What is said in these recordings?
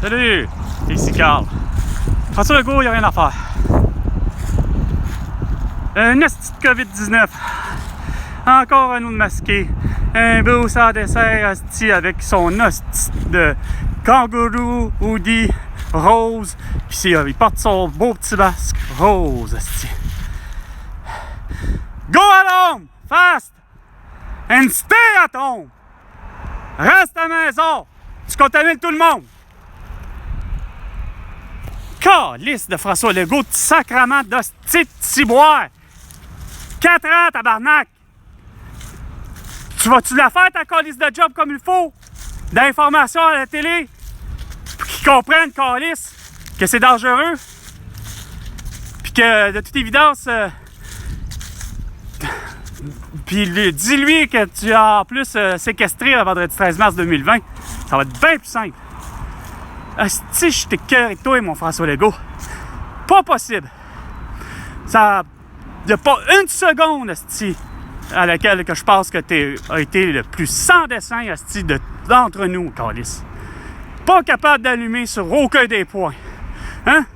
Salut, ici Carl. François Legault, il n'y a rien à faire. Un esti de COVID-19. Encore un autre masqué. Un beau sans dessert esti avec son esti de kangourou hoodie rose. Puis il porte son beau petit masque rose esti. Go at home! Fast! And stay at home! Reste à la maison! Tu contamines tout le monde! Calisse de François Legault, de sacrement d'hostie de ciboire! 4 ans, tabarnak! Tu vas-tu la faire, ta calisse de job comme il faut? D'informations à la télé? Pour qu'ils comprennent, calisse, que c'est dangereux? Puis que, de toute évidence... Puis dis-lui que tu as en plus séquestré le vendredi 13 mars 2020. Ça va être bien plus simple. Asti, je t'ai cœur avec toi, mon François Legault. Pas possible. Ça... Il n'y a pas une seconde, asti, à laquelle que je pense que tu as été le plus sans dessin, asti, d'entre nous, calice. Pas capable d'allumer sur aucun des points. Hein?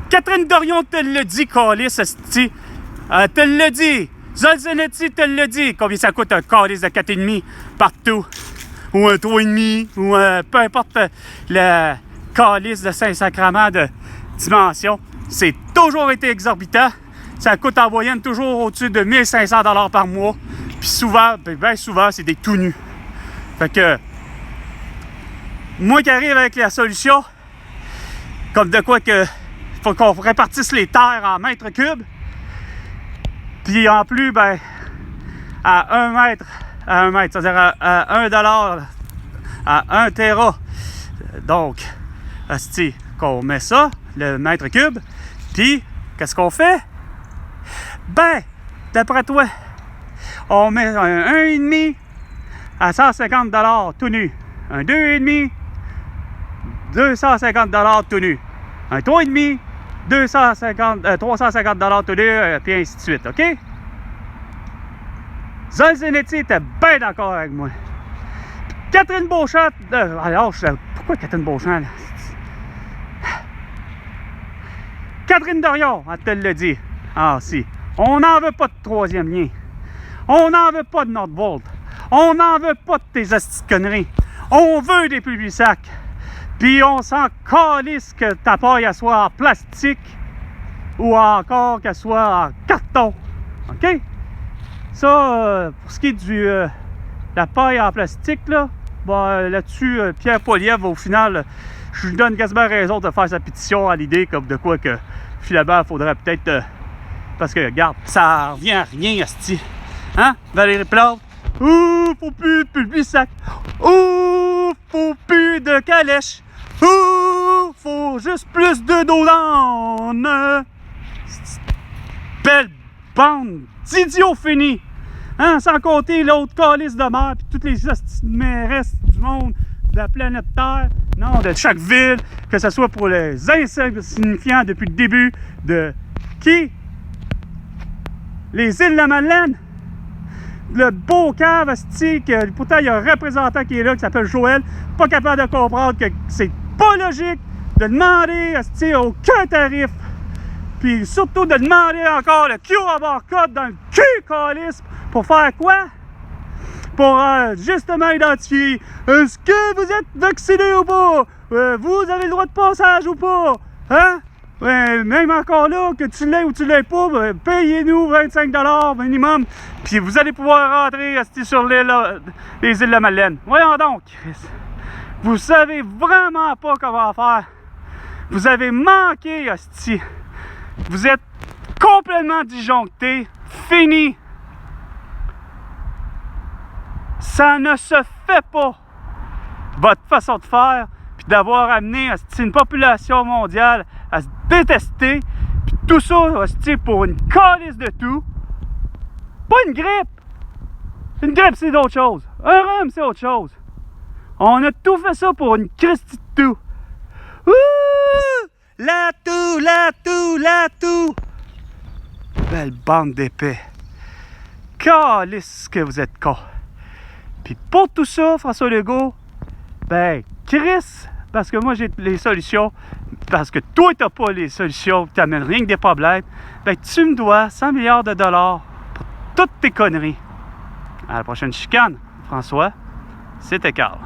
Catherine Dorion te l'a dit, calice, asti. Elle te l'a dit. Zolzanetti te l'a dit. Combien ça coûte un calice de 4,5 partout? Ou un 3,5, ou peu importe le calice de Saint-Sacrement de dimension. C'est toujours été exorbitant. Ça coûte en moyenne toujours au-dessus de 1500 $ par mois. Puis souvent, bien souvent, c'est des tout nus. Fait que, moi qui arrive avec la solution, comme de quoi que faut qu'on répartisse les terres en mètres cubes. Puis en plus, ben, à 1 mètre, c'est-à-dire à 1 $, à 1 téra. Donc, asti, qu'on met ça, le mètre cube, puis qu'est-ce qu'on fait? Ben, d'après toi, on met un 1,5 à 150 $ tout nu. Un 2,5, 250 $ tout nu. Un 3,5, 350 $ tout nu, puis ainsi de suite, OK? Zolzanetti était bien d'accord avec moi. Catherine Beauchamp... alors, pourquoi Catherine Beauchamp, là? Catherine Dorion, elle te l'a dit. Ah, si. On n'en veut pas de troisième lien. On n'en veut pas de Nordvolt. On n'en veut pas de tes astis de conneries. On veut des Publisac. Puis on s'en calisse que ta paille elle soit en plastique ou encore qu'elle soit en carton. OK? Ça, pour ce qui est de la paille en plastique, là, ben, là-dessus, Pierre Poilievre, au final, je lui donne quasiment raison de faire sa pétition à l'idée comme de quoi que finalement, il faudrait peut-être... parce que, regarde, ça revient à rien, asti. Hein? Valérie Plante. Ouh, faut plus de Publisac. Ouh, faut plus de calèche. Ouh, faut juste plus de Dolan. Belle bande d'idiots finis. Hein? Sans compter l'autre calice de mer puis toutes les mairesses du monde, de la planète Terre. Non, de chaque ville, que ce soit pour les insignifiants depuis le début de qui? Les îles de la Madeleine. Le beau cave, asti, que pourtant il y a un représentant qui est là, qui s'appelle Joël, pas capable de comprendre que c'est pas logique de demander, asti, aucun tarif. Puis surtout de demander encore le QR code dans le cul, calice, pour faire quoi? Pour justement identifier est-ce que vous êtes vacciné ou pas? Vous avez le droit de passage ou pas? Hein? Même encore là, que tu l'aies ou tu l'aies pas, payez-nous 25 $ minimum, puis vous allez pouvoir rentrer sur les îles de la Madeleine. Voyons donc, Chris. Vous savez vraiment pas comment faire. Vous avez manqué, hostie. Vous êtes complètement disjoncté. Fini. Ça ne se fait pas. Votre façon de faire, puis d'avoir amené une population mondiale à se détester, puis tout ça pour une calisse de tout. Pas une grippe. Une grippe, c'est d'autre chose. Un rhume, c'est autre chose. On a tout fait ça pour une christie de tout. Ouh! La toux, la toux, la toux. Belle bande d'épais. Calisse que vous êtes cons. Puis pour tout ça, François Legault, ben, Chris, parce que moi j'ai les solutions, parce que toi t'as pas les solutions, tu n'amènes rien que des problèmes, ben tu me dois 100 milliards de dollars pour toutes tes conneries. À la prochaine chicane, François, c'était Carl.